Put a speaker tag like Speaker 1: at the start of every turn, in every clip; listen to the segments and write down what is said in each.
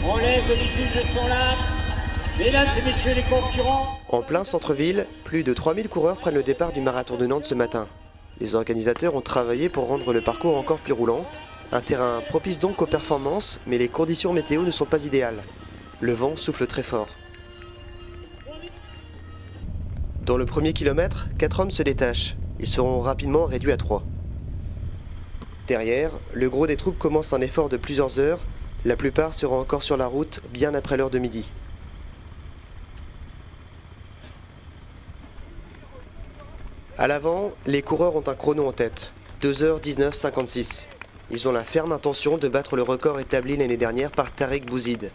Speaker 1: enlève le visuel de son lame. Mesdames et messieurs les concurrents.
Speaker 2: En plein centre-ville, plus de 3000 coureurs prennent le départ du marathon de Nantes ce matin. Les organisateurs ont travaillé pour rendre le parcours encore plus roulant. Un terrain propice donc aux performances, mais les conditions météo ne sont pas idéales. Le vent souffle très fort. Dans le premier kilomètre, 4 hommes se détachent. Ils seront rapidement réduits à 3. Derrière, le gros des troupes commence un effort de plusieurs heures. La plupart seront encore sur la route bien après l'heure de midi. À l'avant, les coureurs ont un chrono en tête, 2h19,56. Ils ont la ferme intention de battre le record établi l'année dernière par Tariq Bouzid.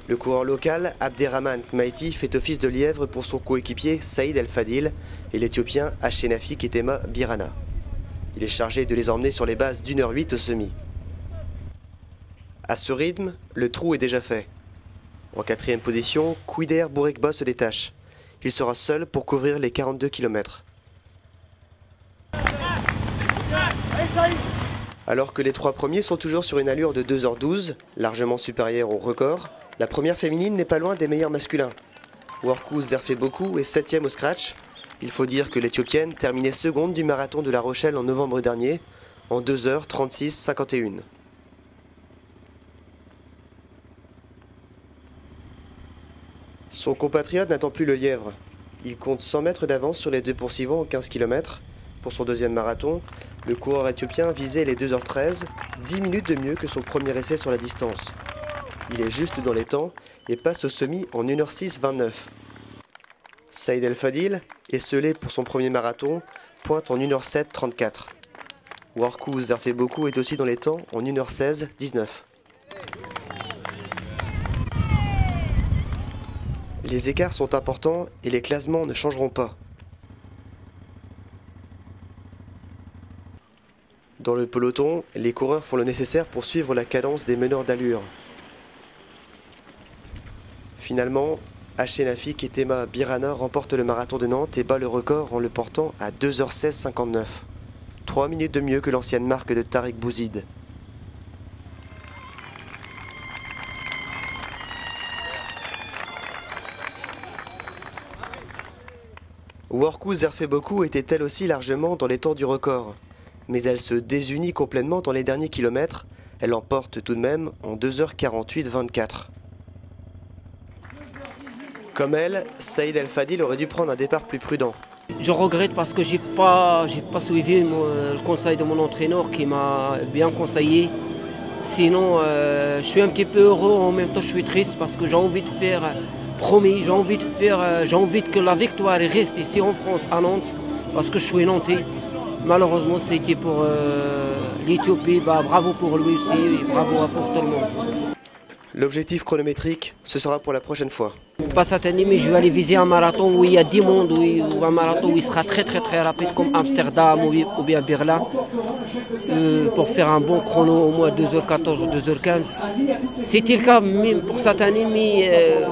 Speaker 2: Le coureur local, Abderrahman Kmaiti, fait office de lièvre pour son coéquipier Saïd El Fadil et l'Éthiopien Ashenafi Ketema Birana. Il est chargé de les emmener sur les bases d'1h08 au semi. À ce rythme, le trou est déjà fait. En 4e position, Kouider Bourekba se détache. Il sera seul pour couvrir les 42 km. Alors que les 3 premiers sont toujours sur une allure de 2h12, largement supérieure au record, la première féminine n'est pas loin des meilleurs masculins. Workous Zerfeboku est 7e au scratch. Il faut dire que l'Éthiopienne terminait seconde du marathon de La Rochelle en novembre dernier, en 2h36,51. Son compatriote n'attend plus le lièvre. Il compte 100 mètres d'avance sur les 2 poursuivants en 15 km. Pour son deuxième marathon, le coureur éthiopien visait les 2h13, 10 minutes de mieux que son premier essai sur la distance. Il est juste dans les temps et passe au semi en 1h06,29. Saïd El Fadil, esselé pour son premier marathon, pointe en 1h07,34. Workous Zerfeboku est aussi dans les temps en 1h16,19. Les écarts sont importants et les classements ne changeront pas. Dans le peloton, les coureurs font le nécessaire pour suivre la cadence des meneurs d'allure. Finalement, Ashenafi Ketema Birana remporte le marathon de Nantes et bat le record en le portant à 2h16,59. 3 minutes de mieux que l'ancienne marque de Tariq Bouzid. Workous Zerfeboku était elle aussi largement dans les temps du record. Mais elle se désunit complètement dans les derniers kilomètres. Elle l'emporte tout de même en 2h48,24. Comme elle, Saïd El Fadil aurait dû prendre un départ plus prudent.
Speaker 3: Je regrette parce que j'ai pas suivi le conseil de mon entraîneur qui m'a bien conseillé. Sinon, je suis un petit peu heureux, en même temps je suis triste parce que j'ai envie de faire, promis, j'ai envie que la victoire reste ici en France, à Nantes, parce que je suis nantais. Malheureusement, c'était pour l'Éthiopie. Bravo pour lui aussi, et bravo pour tout le monde.
Speaker 2: L'objectif chronométrique, ce sera pour la prochaine fois.
Speaker 3: Pas cette année, mais je vais aller viser un marathon où il y a 10 mondes, ou un marathon où il sera très rapide comme Amsterdam ou bien Berlin, pour faire un bon chrono au moins 2h14, 2h15. C'était le cas même pour cette année, mais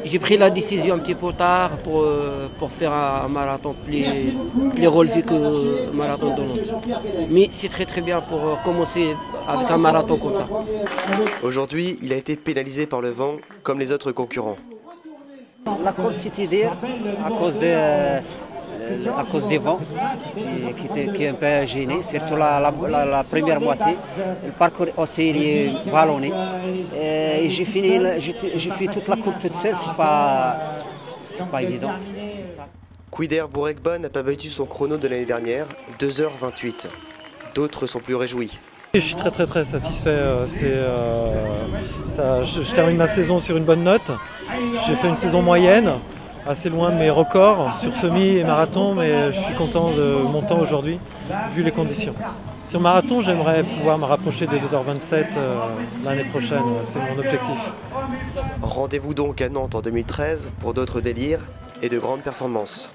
Speaker 3: j'ai pris la décision un petit peu tard pour faire un marathon plus relevé que le marathon de Nantes. Mais c'est très bien pour commencer avec un marathon comme ça.
Speaker 2: Aujourd'hui, il a été pénalisé par le vent, comme les autres concurrents.
Speaker 4: La course c'était dur à cause des vents qui est un peu gêné, surtout la première moitié. Le parcours aussi il est vallonné. Et j'ai fait toute la course toute seule, c'est pas évident.
Speaker 2: Kouider Bourekba n'a pas battu son chrono de l'année dernière, 2h28. D'autres sont plus réjouis.
Speaker 5: Je suis très satisfait. Je termine ma saison sur une bonne note. J'ai fait une saison moyenne, assez loin de mes records sur semi et marathon, mais je suis content de mon temps aujourd'hui, vu les conditions. Sur marathon, j'aimerais pouvoir me rapprocher des 2h27 l'année prochaine, c'est mon objectif.
Speaker 2: Rendez-vous donc à Nantes en 2013 pour d'autres délires et de grandes performances.